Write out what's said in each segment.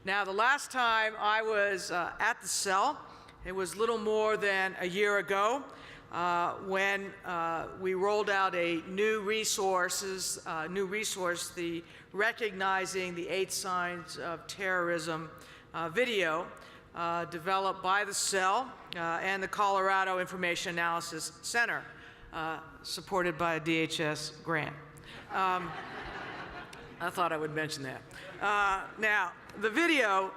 Now, the last time I was at the cell, it was little more than a year ago when we rolled out a new resource, the Recognizing the 8 Signs of Terrorism video, developed by the cell and the Colorado Information Analysis Center, supported by a DHS grant. I thought I would mention that. Now, the video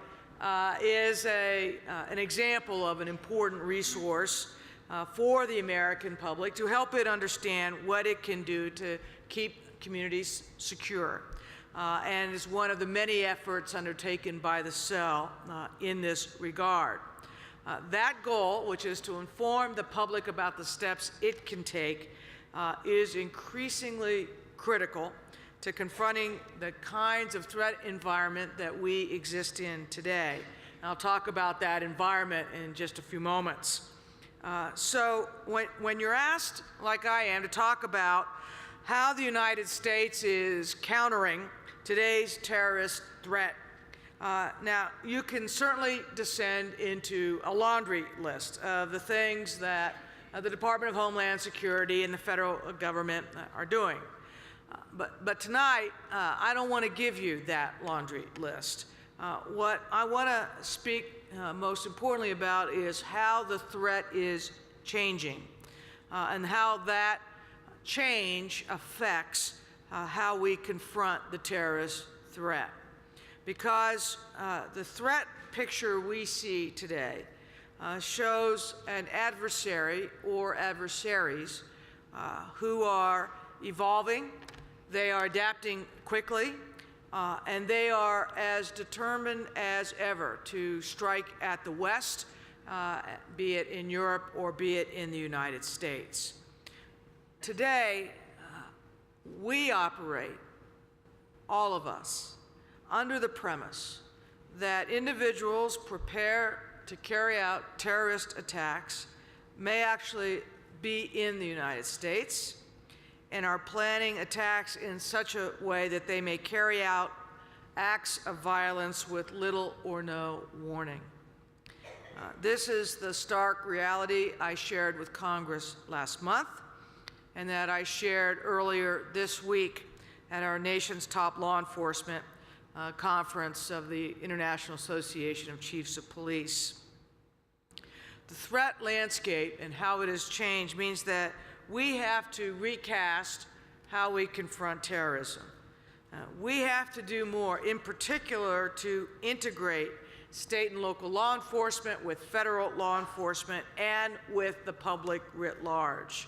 is an example of an important resource for the American public to help it understand what it can do to keep communities secure, and is one of the many efforts undertaken by the cell in this regard. That goal, which is to inform the public about the steps it can take, is increasingly critical to confronting the kinds of threat environment that we exist in today. And I'll talk about that environment in just a few moments. So when you're asked, like I am, to talk about how the United States is countering today's terrorist threat, now you can certainly descend into a laundry list of the things that the Department of Homeland Security and the federal government are doing. But tonight, I don't want to give you that laundry list. What I want to speak most importantly about is how the threat is changing and how that change affects how we confront the terrorist threat. Because the threat picture we see today shows an adversary or adversaries who are evolving, they are adapting quickly, and they are as determined as ever to strike at the West, be it in Europe or be it in the United States. Today, we operate, all of us, under the premise that individuals prepare to carry out terrorist attacks may actually be in the United States and are planning attacks in such a way that they may carry out acts of violence with little or no warning. This is the stark reality I shared with Congress last month and that I shared earlier this week at our nation's top law enforcement conference of the International Association of Chiefs of Police. The threat landscape and how it has changed means that we have to recast how we confront terrorism. We have to do more, in particular to integrate state and local law enforcement with federal law enforcement and with the public writ large.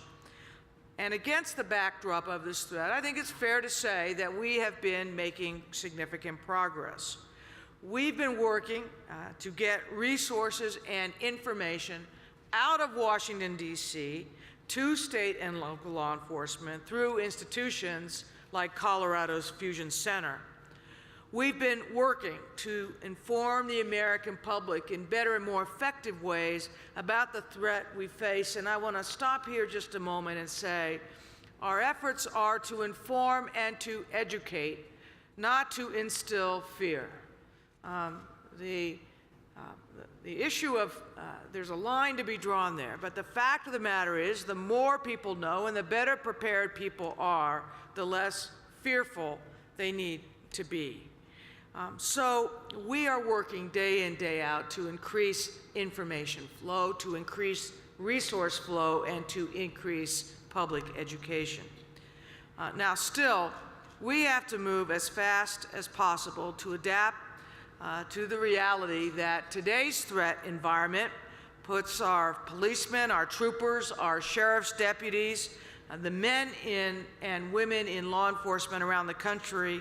And against the backdrop of this threat, I think it's fair to say that we have been making significant progress. We've been working to get resources and information out of Washington, D.C., to state and local law enforcement through institutions like Colorado's Fusion Center. We've been working to inform the American public in better and more effective ways about the threat we face, and I want to stop here just a moment and say our efforts are to inform and to educate, not to instill fear. The issue of, there's a line to be drawn there, but the fact of the matter is the more people know and the better prepared people are, the less fearful they need to be. So we are working day in, day out to increase information flow, to increase resource flow, and to increase public education. Now still, we have to move as fast as possible to adapt to the reality that today's threat environment puts our policemen, our troopers, our sheriff's deputies, the men and women in law enforcement around the country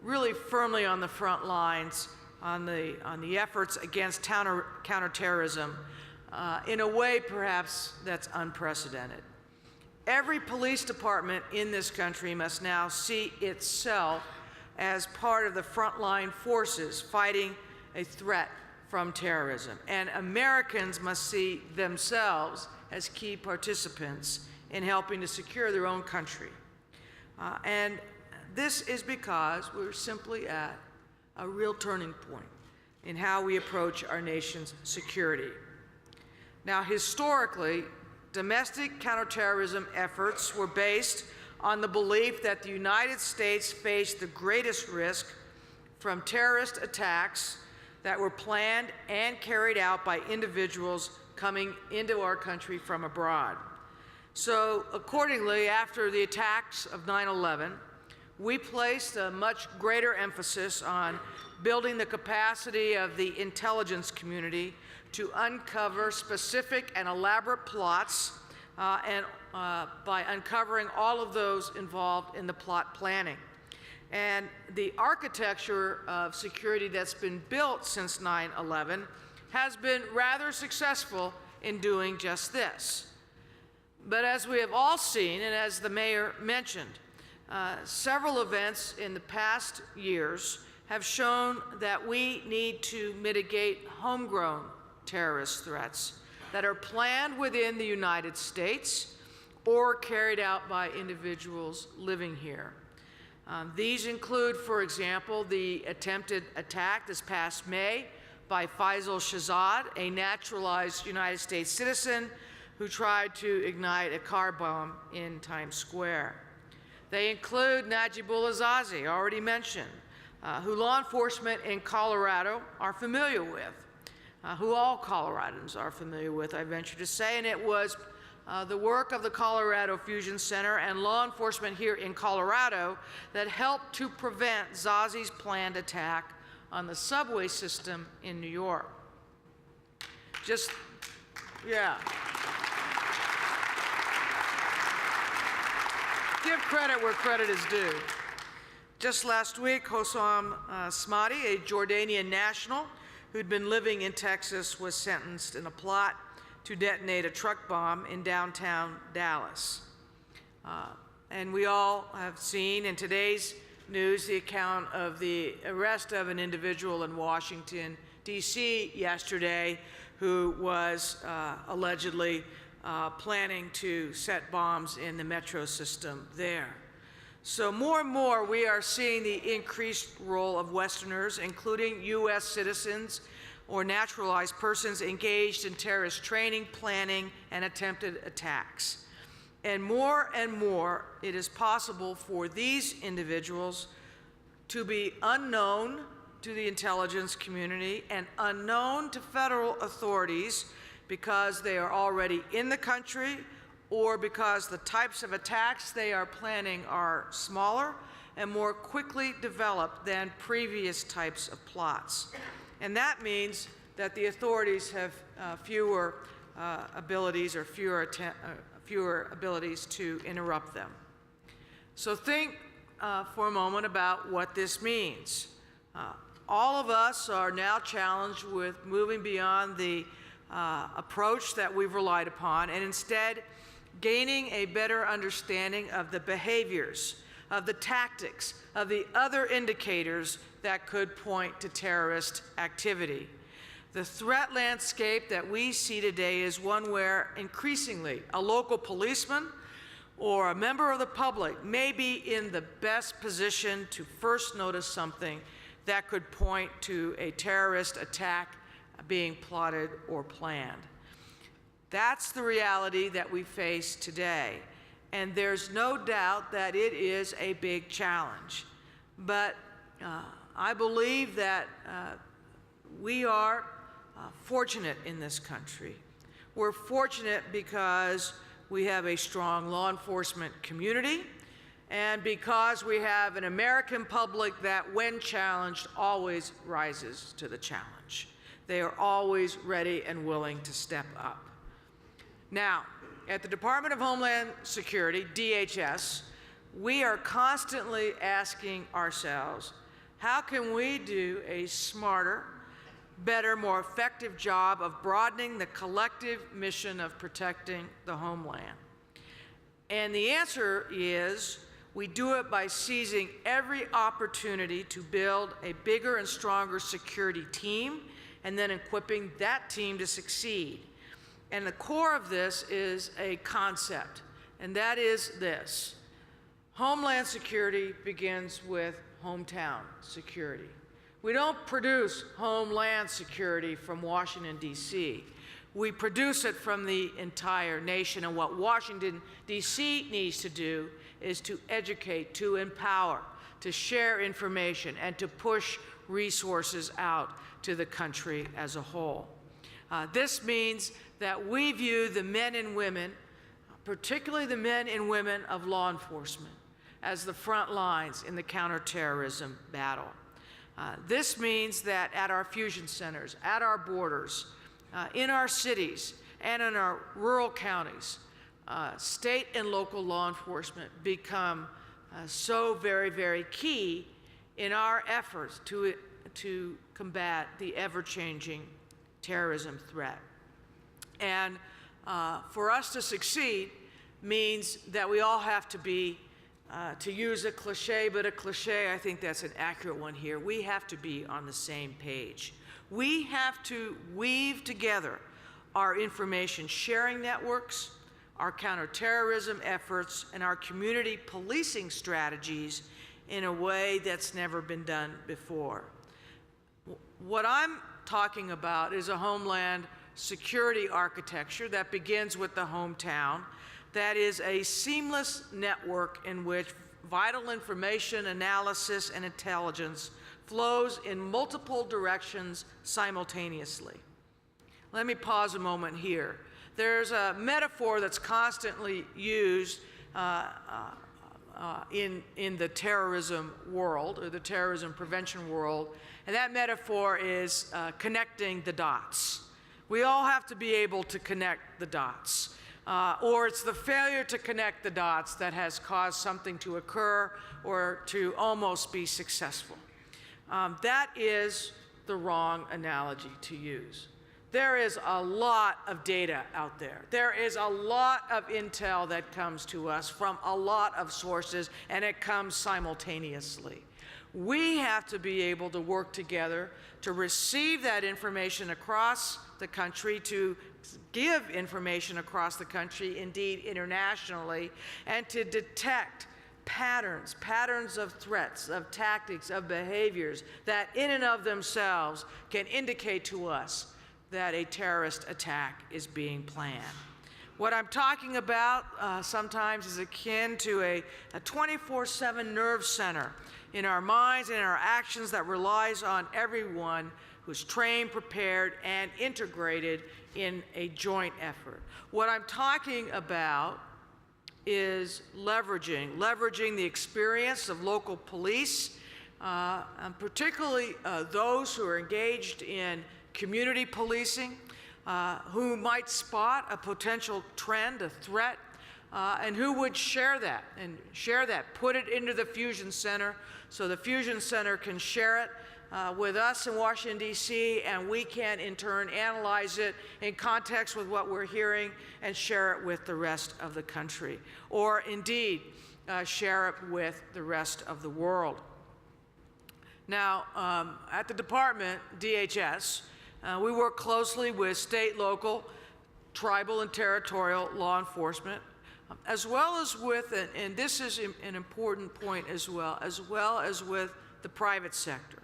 really firmly on the front lines on the efforts against counterterrorism in a way perhaps that's unprecedented. Every police department in this country must now see itself as part of the frontline forces fighting a threat from terrorism. And Americans must see themselves as key participants in helping to secure their own country. And this is because we're simply at a real turning point. in how we approach our nation's security. Now, historically, domestic counterterrorism efforts were based on the belief that the United States faced the greatest risk from terrorist attacks that were planned and carried out by individuals coming into our country from abroad. So accordingly, after the attacks of 9/11, we placed a much greater emphasis on building the capacity of the intelligence community to uncover specific and elaborate plots by uncovering all of those involved in the plot planning. And the architecture of security that's been built since 9/11 has been rather successful in doing just this. But as we have all seen, and as the mayor mentioned, several events in the past years have shown that we need to mitigate homegrown terrorist threats that are planned within the United States or carried out by individuals living here. These include, for example, the attempted attack this past May by Faisal Shahzad, a naturalized United States citizen who tried to ignite a car bomb in Times Square. They include Najibullah Zazi, already mentioned, who law enforcement in Colorado are familiar with, who all Coloradans are familiar with, I venture to say, and it was the work of the Colorado Fusion Center and law enforcement here in Colorado that helped to prevent Zazi's planned attack on the subway system in New York. Give credit where credit is due. Just last week, Hossam Smadi, a Jordanian national who'd been living in Texas, was sentenced in a plot to detonate a truck bomb in downtown Dallas. And we all have seen in today's news the account of the arrest of an individual in Washington, D.C. yesterday who was allegedly planning to set bombs in the metro system there. So more and more we are seeing the increased role of Westerners, including U.S. citizens or naturalized persons engaged in terrorist training, planning, and attempted attacks. And more it is possible for these individuals to be unknown to the intelligence community and unknown to federal authorities because they are already in the country or because the types of attacks they are planning are smaller and more quickly developed than previous types of plots. And that means that the authorities have fewer abilities or fewer abilities to interrupt them. So think for a moment about what this means. All of us are now challenged with moving beyond the approach that we've relied upon and instead gaining a better understanding of the behaviors, of the tactics, of the other indicators that could point to terrorist activity. The threat landscape that we see today is one where increasingly a local policeman or a member of the public may be in the best position to first notice something that could point to a terrorist attack being plotted or planned. That's the reality that we face today, and there's no doubt that it is a big challenge. But I believe that we are fortunate in this country. We're fortunate because we have a strong law enforcement community and because we have an American public that, when challenged, always rises to the challenge. They are always ready and willing to step up. Now, at the Department of Homeland Security, DHS, we are constantly asking ourselves, how can we do a smarter, better, more effective job of broadening the collective mission of protecting the homeland? And the answer is we do it by seizing every opportunity to build a bigger and stronger security team and then equipping that team to succeed. And the core of this is a concept, and that is this. Homeland security begins with hometown security. We don't produce homeland security from Washington, D.C. We produce it from the entire nation, and what Washington, D.C. needs to do is to educate, to empower, to share information, and to push resources out to the country as a whole. This means that we view the men and women, particularly the men and women of law enforcement, as the front lines in the counterterrorism battle. This means that at our fusion centers, at our borders, in our cities, and in our rural counties, state and local law enforcement become so very, very key in our efforts to combat the ever-changing terrorism threat. And for us to succeed means that we all have to be, to use a cliche, but a cliche, I think that's an accurate one here, we have to be on the same page. We have to weave together our information sharing networks, our counterterrorism efforts, and our community policing strategies in a way that's never been done before. What I'm talking about is a homeland security architecture that begins with the hometown, that is a seamless network in which vital information, analysis, and intelligence flows in multiple directions simultaneously. Let me pause a moment here. There's a metaphor that's constantly used in the terrorism world, or the terrorism prevention world, and that metaphor is connecting the dots. We all have to be able to connect the dots, or it's the failure to connect the dots that has caused something to occur or to almost be successful. That is the wrong analogy to use. There is a lot of data out there. There is a lot of intel that comes to us from a lot of sources, and it comes simultaneously. We have to be able to work together to receive that information across the country, to give information across the country, indeed internationally, and to detect patterns of threats, of tactics, of behaviors that in and of themselves can indicate to us that a terrorist attack is being planned. What I'm talking about sometimes is akin to a 24/7 nerve center in our minds and in our actions that relies on everyone who's trained, prepared, and integrated in a joint effort. What I'm talking about is leveraging the experience of local police, and particularly those who are engaged in community policing, who might spot a potential trend, a threat, and who would share that, put it into the Fusion Center so the Fusion Center can share it with us in Washington, D.C., and we can in turn analyze it in context with what we're hearing and share it with the rest of the country, or indeed share it with the rest of the world. Now, at the department, DHS, we work closely with state, local, tribal, and territorial law enforcement, as well as with, and this is an important point as well as with the private sector,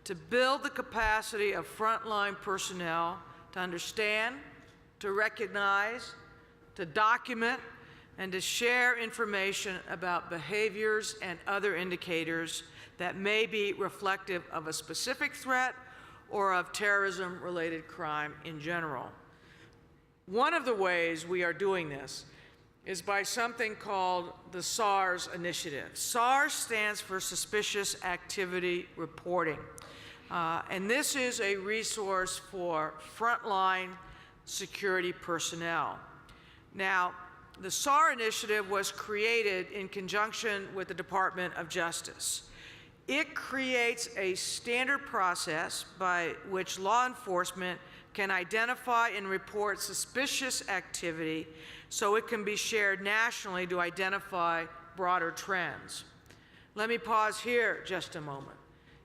to build the capacity of frontline personnel to understand, to recognize, to document, and to share information about behaviors and other indicators that may be reflective of a specific threat or of terrorism-related crime in general. One of the ways we are doing this is by something called the SARS initiative. SARS stands for Suspicious Activity Reporting. And this is a resource for frontline security personnel. Now, the SAR initiative was created in conjunction with the Department of Justice. It creates a standard process by which law enforcement can identify and report suspicious activity so it can be shared nationally to identify broader trends. Let me pause here just a moment.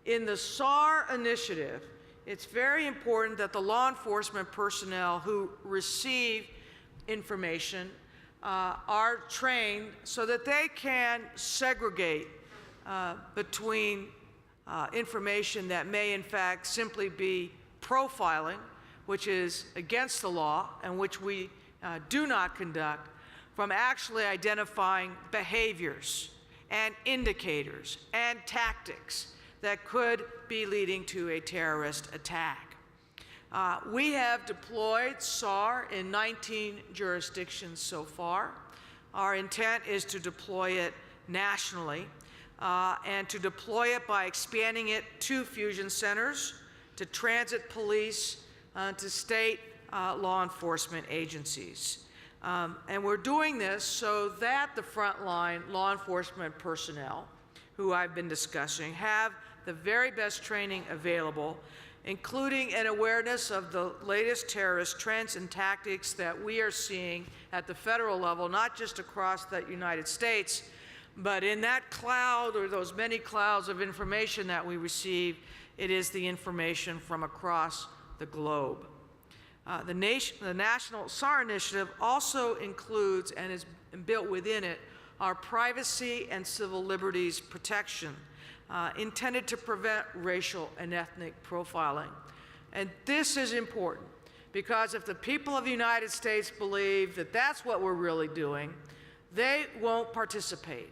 In the SAR initiative, it's very important that the law enforcement personnel who receive information are trained so that they can segregate between information that may in fact simply be profiling, which is against the law and which we do not conduct, from actually identifying behaviors and indicators and tactics that could be leading to a terrorist attack. We have deployed Czar in 19 jurisdictions so far. Our intent is to deploy it nationally and to deploy it by expanding it to fusion centers, to transit police, to state law enforcement agencies. And we're doing this so that the frontline law enforcement personnel, who I've been discussing, have the very best training available, including an awareness of the latest terrorist trends and tactics that we are seeing at the federal level, not just across the United States, but in that cloud, or those many clouds of information that we receive, it is the information from across the globe. The National SAR Initiative also includes and is built within it our privacy and civil liberties protection, intended to prevent racial and ethnic profiling. And this is important because if the people of the United States believe that that's what we're really doing, they won't participate.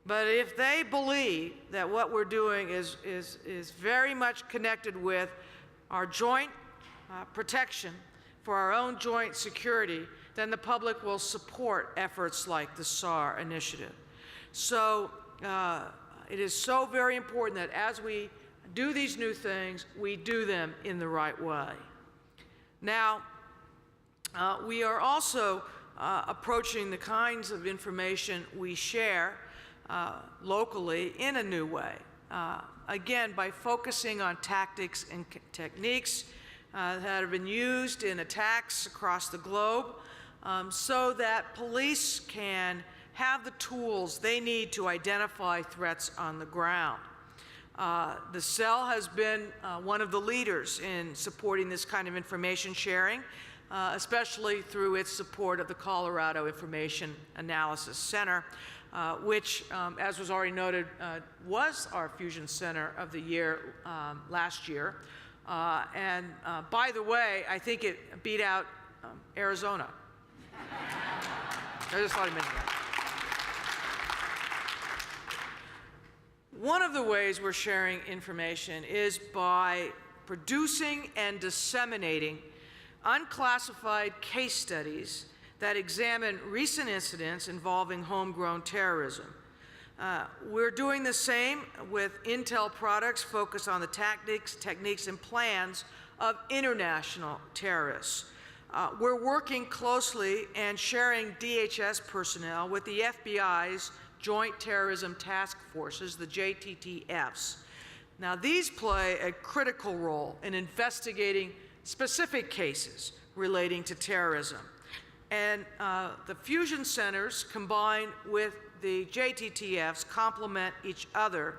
But if they believe that what we're doing is very much connected with our joint protection for our own joint security, then the public will support efforts like the SAR initiative. So it is so very important that as we do these new things, we do them in the right way. Now, we are also approaching the kinds of information we share locally in a new way. Again, by focusing on tactics and techniques that have been used in attacks across the globe, so that police can have the tools they need to identify threats on the ground. The cell has been one of the leaders in supporting this kind of information sharing, especially through its support of the Colorado Information Analysis Center, which, as was already noted, was our Fusion Center of the Year last year. And by the way, I think it beat out Arizona. I just thought I'd mention that. One of the ways we're sharing information is by producing and disseminating unclassified case studies that examine recent incidents involving homegrown terrorism. We're doing the same with intel products focused on the tactics, techniques, and plans of international terrorists. We're working closely and sharing DHS personnel with the FBI's Joint Terrorism Task Forces, the JTTFs. Now, these play a critical role in investigating specific cases relating to terrorism. And the fusion centers combined with the JTTFs complement each other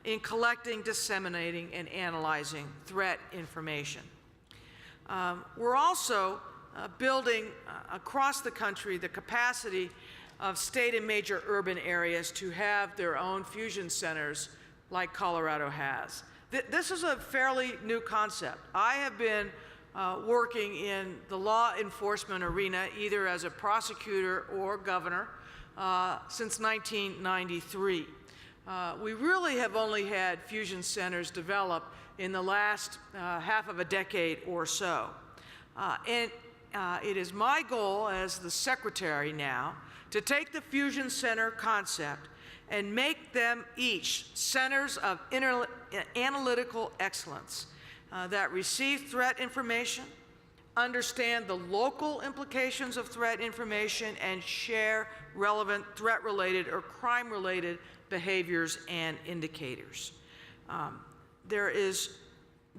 in collecting, disseminating, and analyzing threat information. We're also building across the country the capacity of state and major urban areas to have their own fusion centers like Colorado has. This is a fairly new concept. I have been working in the law enforcement arena either as a prosecutor or governor since 1993. We really have only had fusion centers develop in the last half of a decade or so. And it is my goal as the secretary now to take the fusion center concept and make them each centers of analytical excellence that receive threat information, understand the local implications of threat information, and share relevant threat-related or crime-related behaviors and indicators. There is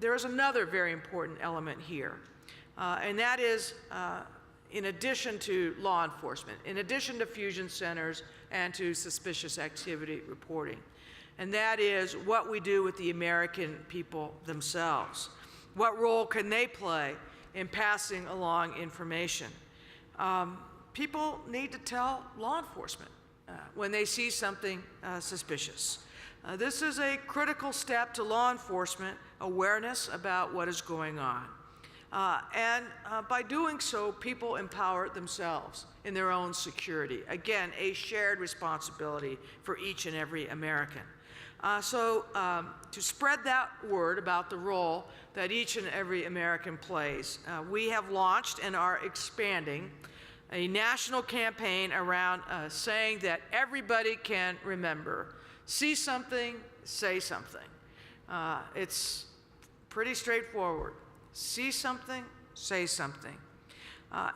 another very important element here, and that is in addition to law enforcement, in addition to fusion centers and to suspicious activity reporting. And that is what we do with the American people themselves. What role can they play in passing along information? People need to tell law enforcement when they see something suspicious. This is a critical step to law enforcement awareness about what is going on. By doing so, people empower themselves in their own security. Again, a shared responsibility for each and every American. To spread that word about the role that each and every American plays, we have launched and are expanding a national campaign around saying that everybody can remember. See something, say something. It's pretty straightforward. See something, say something.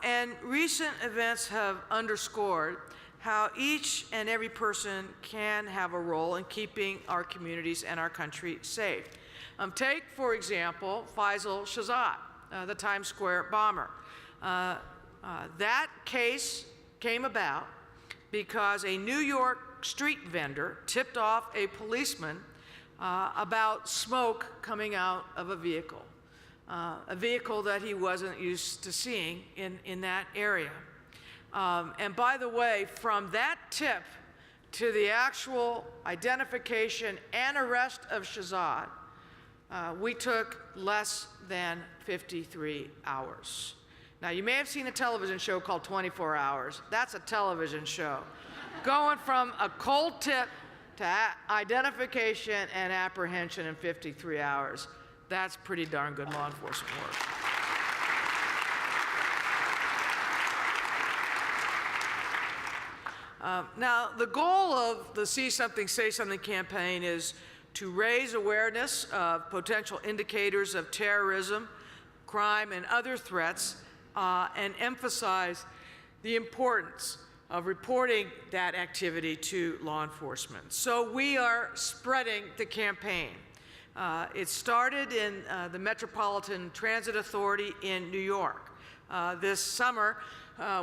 And recent events have underscored how each and every person can have a role in keeping our communities and our country safe. Take, for example, Faisal Shahzad, the Times Square bomber. That case came about because a New York street vendor tipped off a policeman about smoke coming out of a vehicle that he wasn't used to seeing in that area. And by the way, from that tip to the actual identification and arrest of Shahzad, we took less than 53 hours. Now, you may have seen a television show called 24 Hours. That's a television show. Going from a cold tip to identification and apprehension in 53 hours. That's pretty darn good law enforcement work. Now, the goal of the See Something, Say Something campaign is to raise awareness of potential indicators of terrorism, crime, and other threats, and emphasize the importance of reporting that activity to law enforcement. So we are spreading the campaign. It started in the Metropolitan Transit Authority in New York. This summer,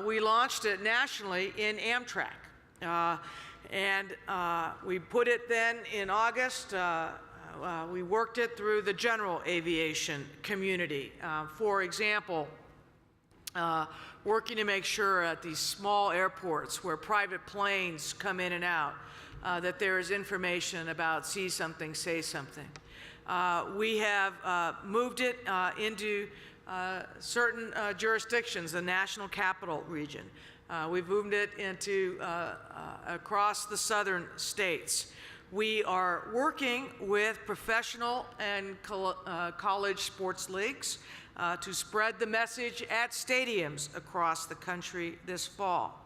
we launched it nationally in Amtrak. We put it then in August. We worked it through the general aviation community. For example, working to make sure at these small airports where private planes come in and out, that there is information about See Something, Say Something. We have moved it into certain jurisdictions, the National Capital Region. We've moved it into across the southern states. We are working with professional and college sports leagues to spread the message at stadiums across the country this fall.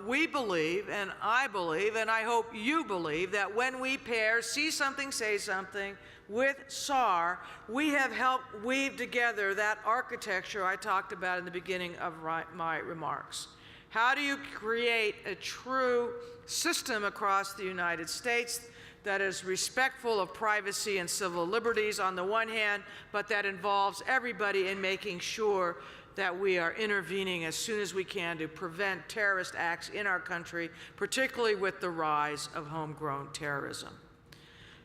We believe, and I believe, and I hope you believe, that when we pair See Something, Say Something with Czar, we have helped weave together that architecture I talked about in the beginning of my remarks. How do you create a true system across the United States that is respectful of privacy and civil liberties on the one hand, but that involves everybody in making sure that we are intervening as soon as we can to prevent terrorist acts in our country, particularly with the rise of homegrown terrorism.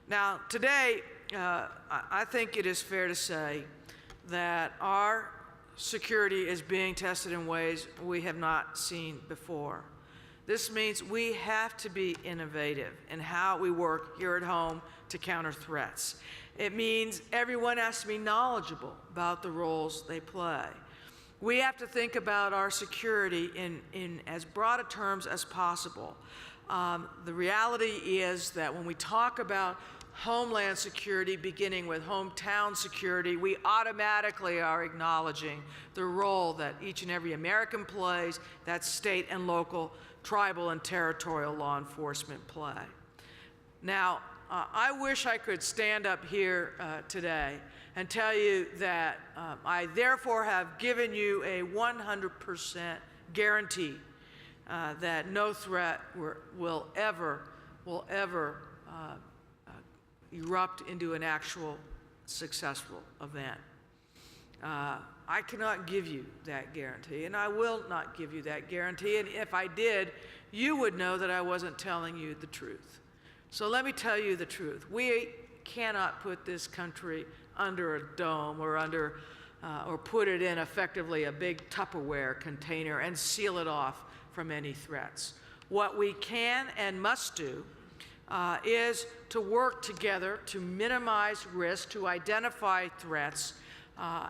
Now, today, I think it is fair to say that our security is being tested in ways we have not seen before. This means we have to be innovative in how we work here at home to counter threats. It means everyone has to be knowledgeable about the roles they play. We have to think about our security in as broad a terms as possible. The reality is that when we talk about homeland security, beginning with hometown security, we automatically are acknowledging the role that each and every American plays, that state and local, tribal and territorial law enforcement play. Now, I wish I could stand up here today and tell you that I therefore have given you a 100% guarantee that no threat will ever erupt into an actual successful event. I cannot give you that guarantee, and I will not give you that guarantee, and if I did, you would know that I wasn't telling you the truth. So let me tell you the truth. We cannot put this country under a dome or or put it in effectively a big Tupperware container and seal it off from any threats. What we can and must do is to work together to minimize risk, to identify threats,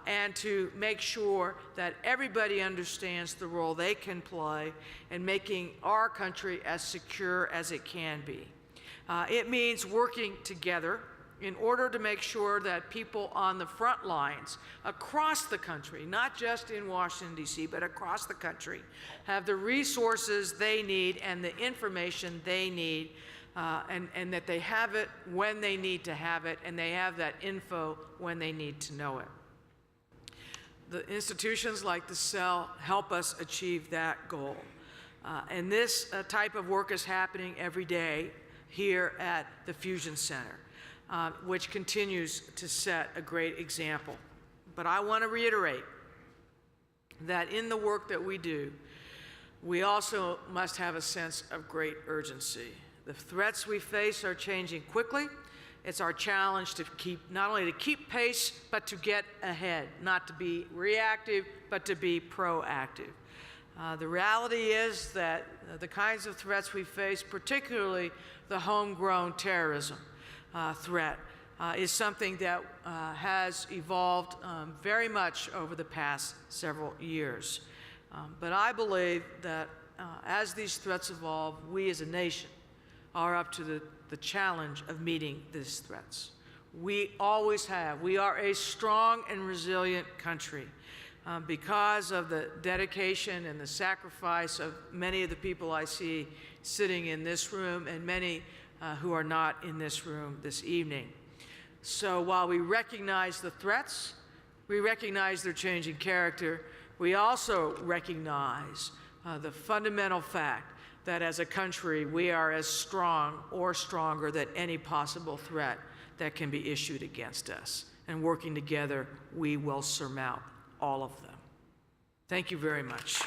and to make sure that everybody understands the role they can play in making our country as secure as it can be. It means working together in order to make sure that people on the front lines across the country, not just in Washington, D.C., but across the country, have the resources they need and the information they need, and that they have it when they need to have it, and they have that info when they need to know it. The institutions like the cell help us achieve that goal. And this type of work is happening every day here at the Fusion Center, which continues to set a great example. But I want to reiterate that in the work that we do, we also must have a sense of great urgency. The threats we face are changing quickly. It's our challenge to not only to keep pace, but to get ahead, not to be reactive, but to be proactive. The reality is that the kinds of threats we face, particularly the homegrown terrorism threat, is something that has evolved very much over the past several years. But I believe that as these threats evolve, we as a nation are up to the challenge of meeting these threats. We always have. We are a strong and resilient country because of the dedication and the sacrifice of many of the people I see sitting in this room and many who are not in this room this evening. So while we recognize the threats, we recognize their changing character, we also recognize the fundamental fact that as a country, we are as strong or stronger than any possible threat that can be issued against us. And working together, we will surmount all of them. Thank you very much.